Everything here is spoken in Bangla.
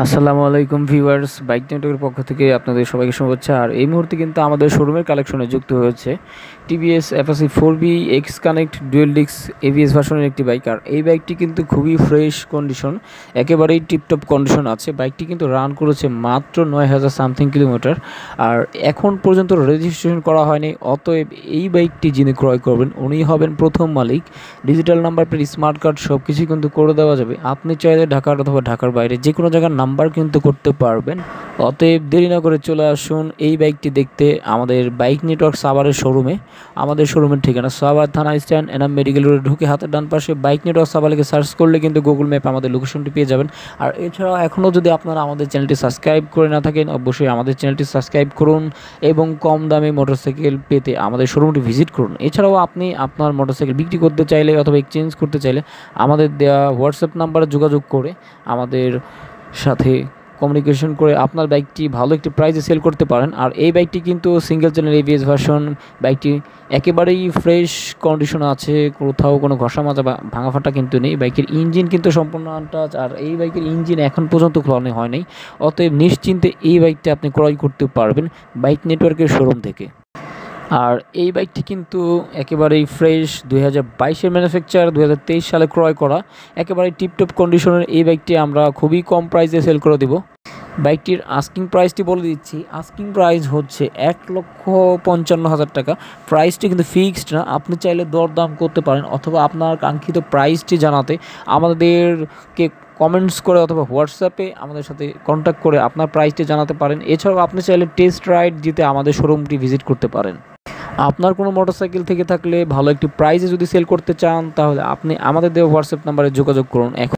আসসালামু আলাইকুম ভিউয়ার্স, বাইক নেটওয়ার্কের পক্ষ থেকে আপনাদের সবাইকে শুভেচ্ছা। আর এই মুহূর্তে কিন্তু আমাদের শোরুমের কালেকশনে যুক্ত হয়েছে টিভিএস অ্যাপাচি 4বি X connect dual disc ABS ভার্সনের একটি বাইক। আর এই বাইকটি কিন্তু খুবই ফ্রেশ কন্ডিশন, একেবারেই টিপটপ কন্ডিশন আছে। বাইকটি কিন্তু রান করেছে মাত্র 9000 সামথিং কিলোমিটার, আর এখন পর্যন্ত রেজিস্ট্রেশন করা হয়নি। অতএব এই বাইকটি যিনি ক্রয় করবেন উনি হবেন প্রথম মালিক। Digital number plate, smart card সব কিছুই কিন্তু করে দেওয়া যাবে। আপনি চাইলে ঢাকার অথবা ঢাকার বাইরে যে কোনো জায়গার নাম্বার কিন্তু করতে পারবেন। অতএব দেরি না করে চলে আসুন এই বাইকটি দেখতে আমাদের বাইক নেটওয়ার্ক সাভারের শোরুমে। আমাদের শোরুমের ঠিকানা সাভার থানা স্ট্যান্ড, এনাম মেডিকেল রোডে ঢুকে হাতের ডান পাশে বাইক নেটওয়ার্ক সাভার লিখে সার্চ করলে কিন্তু গুগল ম্যাপে আমাদের লোকেশনটি পেয়ে যাবেন। আর এছাড়াও এখনও যদি আপনারা আমাদের চ্যানেলটি সাবস্ক্রাইব করে না থাকেন, অবশ্যই আমাদের চ্যানেলটি সাবস্ক্রাইব করুন এবং কম দামে মোটরসাইকেল পেতে আমাদের শোরুমটি ভিজিট করুন। এছাড়াও আপনি আপনার মোটরসাইকেল বিক্রি করতে চাইলে অথবা এক্সচেঞ্জ করতে চাইলে আমাদের দেওয়া হোয়াটসঅ্যাপ নাম্বারে যোগাযোগ করে আমাদের সাথে কমিউনিকেশন করে আপনার বাইকটি ভালো একটি প্রাইসে সেল করতে পারেন। আর এই বাইকটি কিন্তু সিঙ্গেল চ্যানেল এবিএস ভার্সন। বাইকটি একেবারেই ফ্রেশ কন্ডিশন আছে, কোথাও কোনো ঘষা মাজা বা ভাঙা ফাটা কিন্তু নেই। বাইকের ইঞ্জিন কিন্তু সম্পূর্ণ আনটাচ, আর এই বাইকের ইঞ্জিন এখন পর্যন্ত খোলানো হয় নাই। অতএব নিশ্চিন্তে এই বাইকটি আপনি ক্রয় করতে পারবেন বাইক নেটওয়ার্কের শোরুম থেকে। আর এই বাইকটি কিন্তু একেবারেই ফ্রেশ, 2022-এর ম্যানুফ্যাকচার, 2023 সালে ক্রয় করা, একেবারেই টিপটপ কন্ডিশনের এই বাইকটি আমরা খুবই কম প্রাইসে সেল করে দেব। বাইকটির আস্কিং প্রাইসটি বলে দিচ্ছি। আস্কিং প্রাইস হচ্ছে 1,55,000 টাকা। প্রাইসটি কিন্তু ফিক্সড না, আপনি চাইলে দরদাম করতে পারেন অথবা আপনার কাঙ্ক্ষিত প্রাইসটি জানাতে আমাদেরকে কমেন্টস করে অথবা হোয়াটসঅ্যাপে আমাদের সাথে কন্ট্যাক্ট করে আপনার প্রাইসটি জানাতে পারেন। এছাড়াও আপনি চাইলে টেস্ট রাইড দিতে আমাদের শোরুমটি ভিজিট করতে পারেন। আপনার কোনো মোটরসাইকেল থেকে থাকলে ভালো একটি প্রাইসে যদি সেল করতে চান তাহলে আপনি আমাদের দেওয়া হোয়াটসঅ্যাপ নাম্বারে যোগাযোগ করুন। এখন